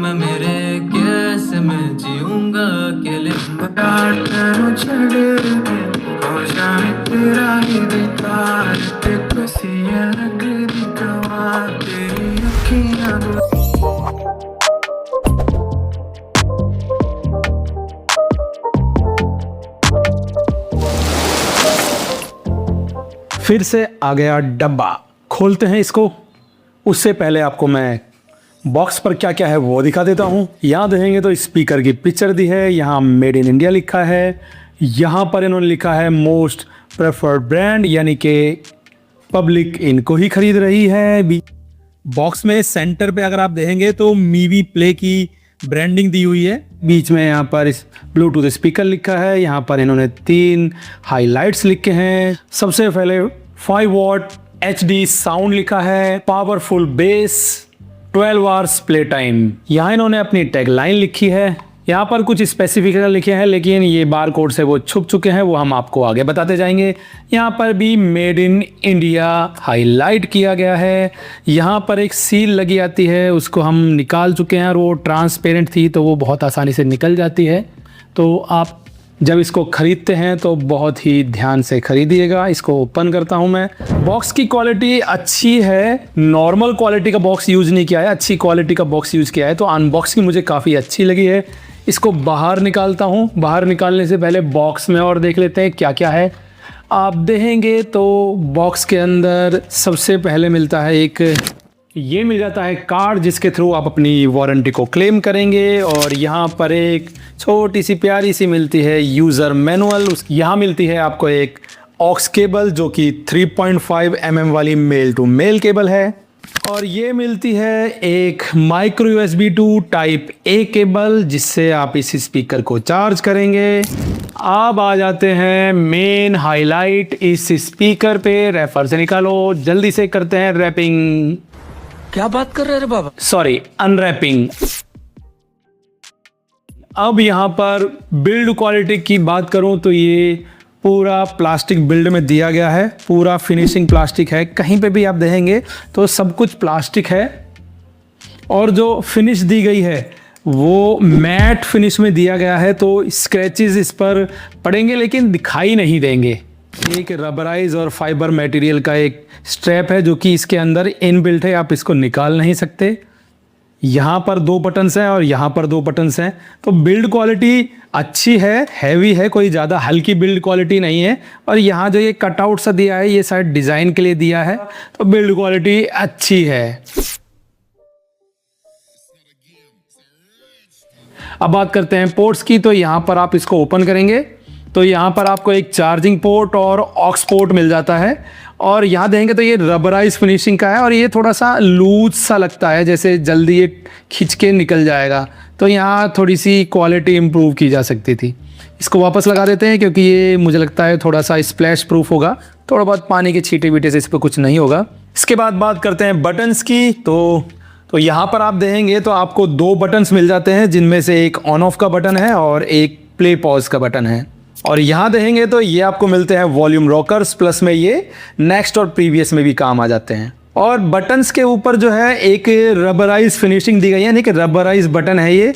मैं मेरे कैसे मैं जीऊंगा अकेले तेरा ही बेकार तेरी अखियां फिर से आ गया डब्बा। खोलते हैं इसको। उससे पहले आपको मैं बॉक्स पर क्या क्या है वो दिखा देता हूँ। यहाँ देखेंगे तो स्पीकर की पिक्चर दी है, यहाँ मेड इन इंडिया लिखा है, यहाँ पर इन्होंने लिखा है मोस्ट प्रेफर्ड ब्रांड, यानी कि पब्लिक इनको ही खरीद रही है। बॉक्स में सेंटर पे अगर आप देखेंगे तो मीवी प्ले की ब्रांडिंग दी हुई है। बीच में यहाँ पर इस ब्लूटूथ स्पीकर लिखा है, यहाँ पर इन्होंने 3 हाइलाइट्स लिखे हैं। सबसे पहले 5 वॉट HD साउंड लिखा है, powerful base, 12 hours play time. यहाँ इन्होंने अपनी टैगलाइन लिखी है। यहाँ पर कुछ स्पेसिफिकेशन लिखे हैं, लेकिन ये बार कोड से वो छुप चुके हैं, वो हम आपको आगे बताते जाएंगे। यहाँ पर भी मेड इन इंडिया हाईलाइट किया गया है। यहाँ पर एक सील लगी आती है, उसको हम निकाल चुके हैं और वो ट्रांसपेरेंट थी तो वो बहुत आसानी से निकल जाती है। तो आप जब इसको ख़रीदते हैं तो बहुत ही ध्यान से ख़रीदिएगा। इसको ओपन करता हूं मैं। बॉक्स की क्वालिटी अच्छी है, नॉर्मल क्वालिटी का बॉक्स यूज़ नहीं किया है, अच्छी क्वालिटी का बॉक्स यूज़ किया है। तो अनबॉक्सिंग मुझे काफ़ी अच्छी लगी है। इसको बाहर निकालता हूं। बाहर निकालने से पहले बॉक्स में और देख लेते हैं क्या क्या है। आप देखेंगे तो बॉक्स के अंदर सबसे पहले मिलता है ये मिल जाता है कार्ड, जिसके थ्रू आप अपनी वारंटी को क्लेम करेंगे। और यहाँ पर एक छोटी सी प्यारी सी मिलती है यूज़र मैनुअल। यहाँ मिलती है आपको एक ऑक्स केबल जो कि 3.5 mm वाली मेल टू मेल केबल है। और ये मिलती है एक micro USB 2 type A cable, जिससे आप इस स्पीकर को चार्ज करेंगे। अब आ जाते हैं मेन हाईलाइट इस स्पीकर पे। रेफर से निकालो, जल्दी से करते हैं रैपिंग। क्या बात कर रहे हैं बाबा? Sorry, unwrapping. अब यहाँ पर बिल्ड क्वालिटी की बात करूँ तो ये पूरा प्लास्टिक बिल्ड में दिया गया है, पूरा फिनिशिंग प्लास्टिक है। कहीं पे भी आप देखेंगे तो सब कुछ प्लास्टिक है। और जो फिनिश दी गई है वो मैट फिनिश में दिया गया है, तो स्क्रैचेस इस पर पड़ेंगे लेकिन दिखाई नहीं देंगे। एक रबराइज और फाइबर मटेरियल का एक स्ट्रैप है जो कि इसके अंदर इनबिल्ट है, आप इसको निकाल नहीं सकते। यहाँ पर 2 बटन्स हैं और यहाँ पर 2 बटन्स हैं। तो बिल्ड क्वालिटी अच्छी है, हैवी है, कोई ज़्यादा हल्की बिल्ड क्वालिटी नहीं है। और यहाँ जो ये कटआउट सा दिया है ये शायद डिज़ाइन के लिए दिया है, तो बिल्ड क्वालिटी अच्छी है। अब बात करते हैं पोर्ट्स की। तो यहाँ पर आप इसको ओपन करेंगे तो यहाँ पर आपको एक चार्जिंग पोर्ट और ऑक्स पोर्ट मिल जाता है। और यहाँ देखेंगे तो ये रबराइज फिनिशिंग का है और ये थोड़ा सा लूज सा लगता है, जैसे जल्दी ये खिंच के निकल जाएगा। तो यहाँ थोड़ी सी क्वालिटी इम्प्रूव की जा सकती थी। इसको वापस लगा देते हैं क्योंकि ये मुझे लगता है थोड़ा सा स्प्लैश प्रूफ होगा, थोड़ा बहुत पानी के छींटे बीटे से इस पर कुछ नहीं होगा। इसके बाद बात करते हैं बटन्स की। तो यहाँ पर आप देखेंगे तो आपको 2 बटन्स मिल जाते हैं, जिनमें से एक ऑन ऑफ का बटन है और एक प्ले पॉज का बटन है। और यहाँ देखेंगे तो ये आपको मिलते हैं वॉल्यूम रॉकर्स, प्लस में ये नेक्स्ट और प्रीवियस में भी काम आ जाते हैं। और बटन्स के ऊपर जो है एक रबराइज फिनिशिंग दी गई है, यानी कि रबराइज बटन है ये।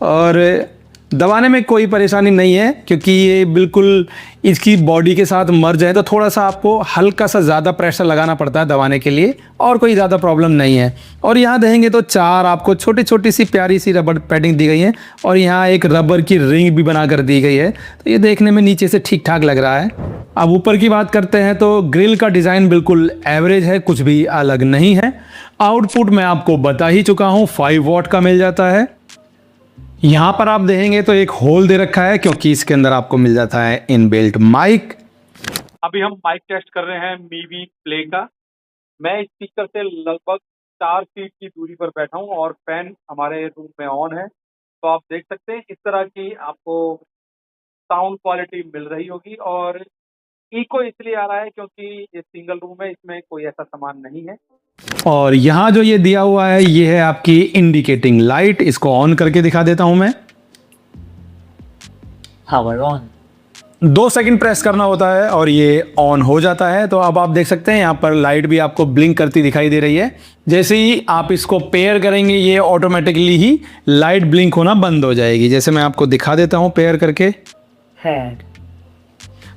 और दबाने में कोई परेशानी नहीं है क्योंकि ये बिल्कुल इसकी बॉडी के साथ मर्ज है। तो थोड़ा सा आपको हल्का सा ज़्यादा प्रेशर लगाना पड़ता है दबाने के लिए, और कोई ज़्यादा प्रॉब्लम नहीं है। और यहाँ देखेंगे तो 4 आपको छोटी छोटी सी प्यारी सी रबर पैडिंग दी गई है और यहाँ एक रबर की रिंग भी बना कर दी गई है। तो ये देखने में नीचे से ठीक ठाक लग रहा है। अब ऊपर की बात करते हैं तो ग्रिल का डिज़ाइन बिल्कुल एवरेज है, कुछ भी अलग नहीं है। आउटपुट मैं आपको बता ही चुका हूँ, 5 वॉट का मिल जाता है। यहाँ पर आप देखेंगे तो एक होल दे रखा है क्योंकि इसके अंदर आपको मिल जाता है इनबिल्ट माइक। अभी हम माइक टेस्ट कर रहे हैं मीवी प्ले का। मैं स्पीकर से लगभग 4 फीट की दूरी पर बैठा हूँ और फैन हमारे रूम में ऑन है। तो आप देख सकते हैं इस तरह की आपको साउंड क्वालिटी मिल रही होगी। और इको इसलिए आ रहा है क्योंकि ये सिंगल रूम है, इसमें कोई ऐसा सामान नहीं है। और यहाँ जो ये दिया हुआ है ये है आपकी इंडिकेटिंग लाइट। इसको ऑन करके दिखा देता हूं मैं। Power on. 2 सेकंड प्रेस करना होता है और ये ऑन हो जाता है। तो अब आप देख सकते हैं यहाँ पर लाइट भी आपको ब्लिंक करती दिखाई दे रही है। जैसे ही आप इसको पेयर करेंगे ये ऑटोमेटिकली ही लाइट ब्लिंक होना बंद हो जाएगी। जैसे मैं आपको दिखा देता हूँ पेयर करके, हेड।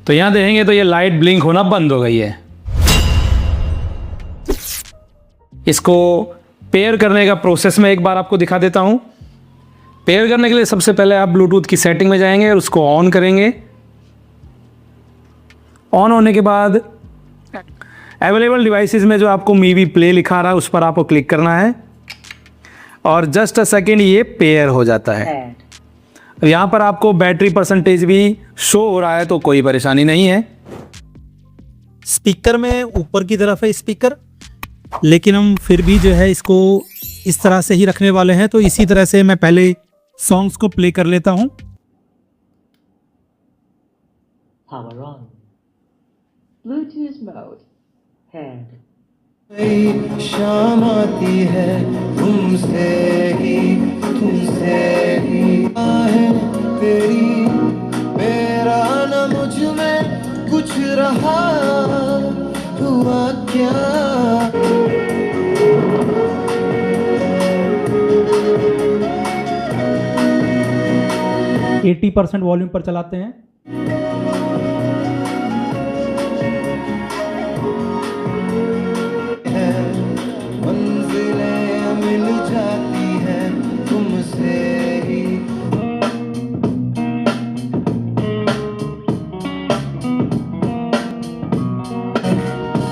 तो यहाँ देखेंगे तो ये लाइट ब्लिंक होना बंद हो गई है। इसको पेयर करने का प्रोसेस में एक बार आपको दिखा देता हूँ। पेयर करने के लिए सबसे पहले आप ब्लूटूथ की सेटिंग में जाएंगे और उसको ऑन करेंगे। ऑन होने के बाद अवेलेबल डिवाइसेस में जो आपको मीवी प्ले लिखा रहा है उस पर आपको क्लिक करना है और जस्ट अ सेकेंड ये पेयर हो जाता है। यहाँ पर आपको बैटरी परसेंटेज भी शो हो रहा है, तो कोई परेशानी नहीं है। स्पीकर में ऊपर की तरफ है स्पीकर, लेकिन हम फिर भी जो है इसको इस तरह से ही रखने वाले हैं। तो इसी तरह से मैं पहले सॉन्ग्स को प्ले कर लेता हूँ। Power on. Bluetooth mode. Head. शाम आती है तुमसे ही है तेरी, मेरा न मुझ में कुछ रहा हुआ क्या। 80% वॉल्यूम पर चलाते हैं। मंजिलें मिल जाती हैं तुमसे ही।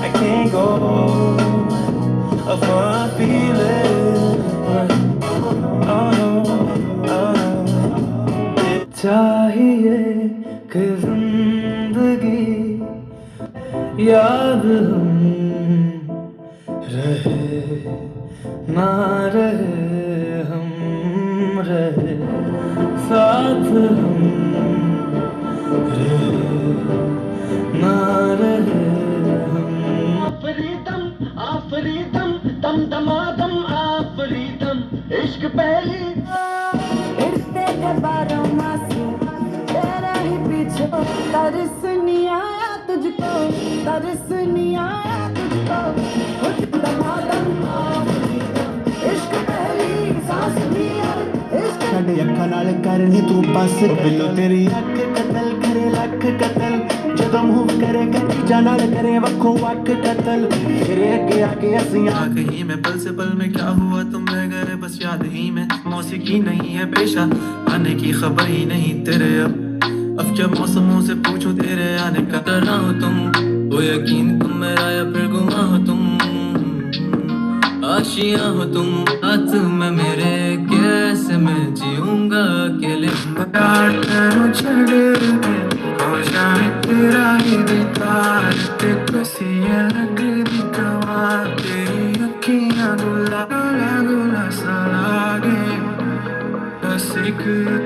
I can't go of what I feel it. Oh no, oh no. चाहिए कि जिंदगी याद हम रहे ना रहे, हम रहे साथ, हम रहे ना रहे हम। आफरीदम आफरीदम दम दमादम आफरीदम इश्क पहली इर्दे के बारों मासी तेरा ही पीछे, तरस नहीं आया तुझको, तरस नहीं आया तुझको। दमादम इश्क पहली सांस लिया, इश्क साडे अखां नाल करनी तू बस, बिल्लो तेरी अख कतल करे लख कतल, जदों मूव करेगा चीज़ां नाल करे वक्खो वक्ख कतल। तेरे अगे आके असीं कहीं में पल से पल में क्या हुआ तुम रह गए बस याद ही में। मौसीकी नहीं है पेशा, आने की खबर ही नहीं तेरे। अब क्या मौसमों से पूछो तेरे आने का डरा हो तुम, वो यकीन तुम मेरा या फिर गुमा हो तुम, आशिया हो तुम हाथ में मेरे, कैसे मैं जीऊंगा अकेले। हो जाए तेरा ही दीदार, तेरे लगनी कवा, तेरी अखियां गुला गुला सा लागे, बस एक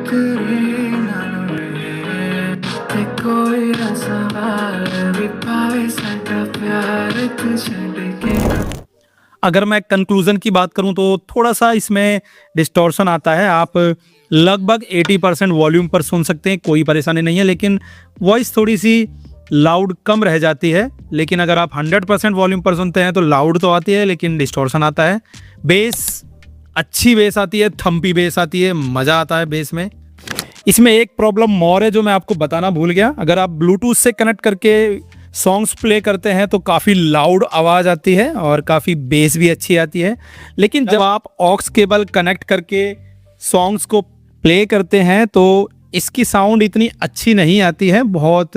तेरे नाल वे, ते कोई ना सवाल भी पाए साडा प्यार तू छड़ के। अगर मैं कंक्लूजन की बात करूं तो थोड़ा सा इसमें डिस्टॉर्शन आता है। आप लगभग 80% वॉल्यूम पर सुन सकते हैं, कोई परेशानी नहीं है, लेकिन वॉइस थोड़ी सी लाउड कम रह जाती है। लेकिन अगर आप 100% वॉल्यूम पर सुनते हैं तो लाउड तो आती है लेकिन डिस्टॉर्शन आता है। बेस अच्छी बेस आती है, थम्पी बेस आती है, मज़ा आता है बेस में। इसमें एक प्रॉब्लम और है जो मैं आपको बताना भूल गया। अगर आप ब्लूटूथ से कनेक्ट करके सॉन्ग्स प्ले करते हैं तो काफ़ी लाउड आवाज़ आती है और काफ़ी बेस भी अच्छी आती है। लेकिन जब आप ऑक्स केबल कनेक्ट करके सॉन्ग्स को प्ले करते हैं तो इसकी साउंड इतनी अच्छी नहीं आती है, बहुत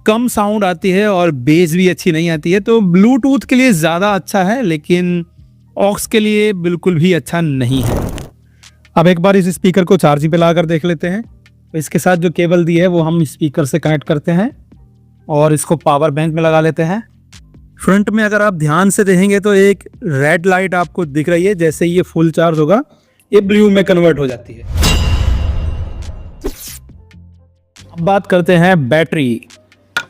कम साउंड आती है और बेस भी अच्छी नहीं आती है। तो ब्लूटूथ के लिए ज़्यादा अच्छा है लेकिन ऑक्स के लिए बिल्कुल भी अच्छा नहीं है। अब एक बार इस स्पीकर को चार्जिंग पे ला कर देख लेते हैं। तो इसके साथ जो केबल दी है वो हम स्पीकर से कनेक्ट करते हैं और इसको पावर बैंक में लगा लेते हैं। फ्रंट में अगर आप ध्यान से देखेंगे तो एक रेड लाइट आपको दिख रही है, जैसे ये फुल चार्ज होगा ये ब्लू में कन्वर्ट हो जाती है। अब बात करते हैं बैटरी।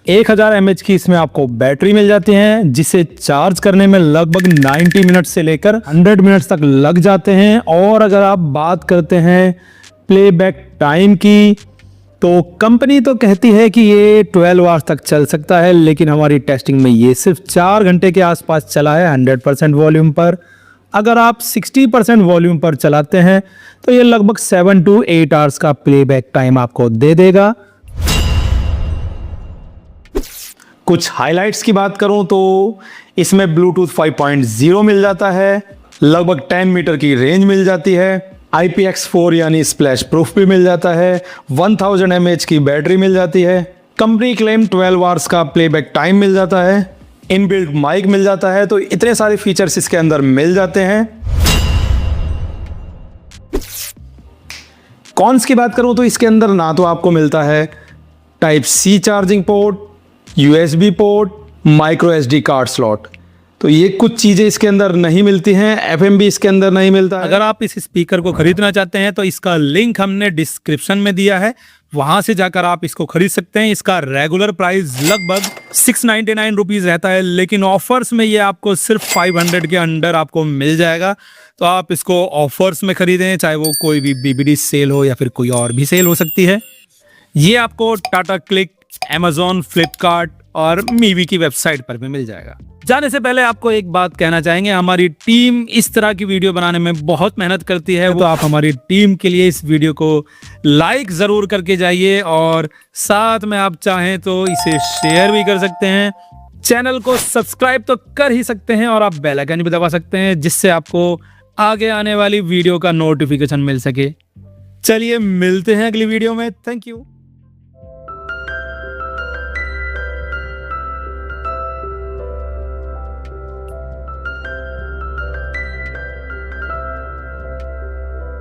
1000 mAh की इसमें आपको बैटरी मिल जाती है जिसे चार्ज करने में लगभग 90 मिनट से लेकर 100 मिनट तक लग जाते हैं। और अगर आप बात करते हैं प्लेबैक टाइम की तो कंपनी तो कहती है कि ये 12 आवर्स तक चल सकता है, लेकिन हमारी टेस्टिंग में ये सिर्फ 4 घंटे के आसपास चला है 100% वॉल्यूम पर। अगर आप 60% वॉल्यूम पर चलाते हैं तो ये लगभग 7 to 8 आवर्स का प्लेबैक टाइम आपको दे देगा। कुछ हाइलाइट्स की बात करूं तो इसमें ब्लूटूथ 5.0 मिल जाता है, लगभग 10 मीटर की रेंज मिल जाती है, IPX4 यानी स्प्लैश प्रूफ भी मिल जाता है, 1000 mAh की बैटरी मिल जाती है, कंपनी क्लेम 12 आवर्स का प्लेबैक टाइम मिल जाता है, इनबिल्ट माइक मिल जाता है। तो इतने सारे फीचर्स इसके अंदर मिल जाते हैं। कॉन्स की बात करूं तो इसके अंदर ना तो आपको मिलता है Type-C charging port, USB port, micro SD card slot, तो ये कुछ चीजें इसके अंदर नहीं मिलती हैं। FM भी इसके अंदर नहीं मिलता है। अगर आप इस स्पीकर को खरीदना चाहते हैं तो इसका लिंक हमने डिस्क्रिप्शन में दिया है, वहां से जाकर आप इसको खरीद सकते हैं। इसका रेगुलर प्राइस लगभग 699 रुपीज रहता है, लेकिन ऑफर्स में ये आपको सिर्फ 500 के अंडर आपको मिल जाएगा। तो आप इसको ऑफर्स में खरीदें, चाहे वो कोई भी BBD सेल हो या फिर कोई और भी सेल हो सकती है। ये आपको टाटा क्लिक, Amazon, फ्लिपकार्ट और मीवी की वेबसाइट पर भी मिल जाएगा। जाने से पहले आपको एक बात कहना चाहेंगे, हमारी टीम इस तरह की वीडियो बनाने में बहुत मेहनत करती है, तो आप हमारी टीम के लिए इस वीडियो को लाइक जरूर करके जाइए और साथ में आप चाहें तो इसे शेयर भी कर सकते हैं। चैनल को सब्सक्राइब तो कर ही सकते हैं और आप बेल आइकन भी दबा सकते हैं, जिससे आपको आगे आने वाली वीडियो का नोटिफिकेशन मिल सके। चलिए मिलते हैं अगली वीडियो में। Thank you.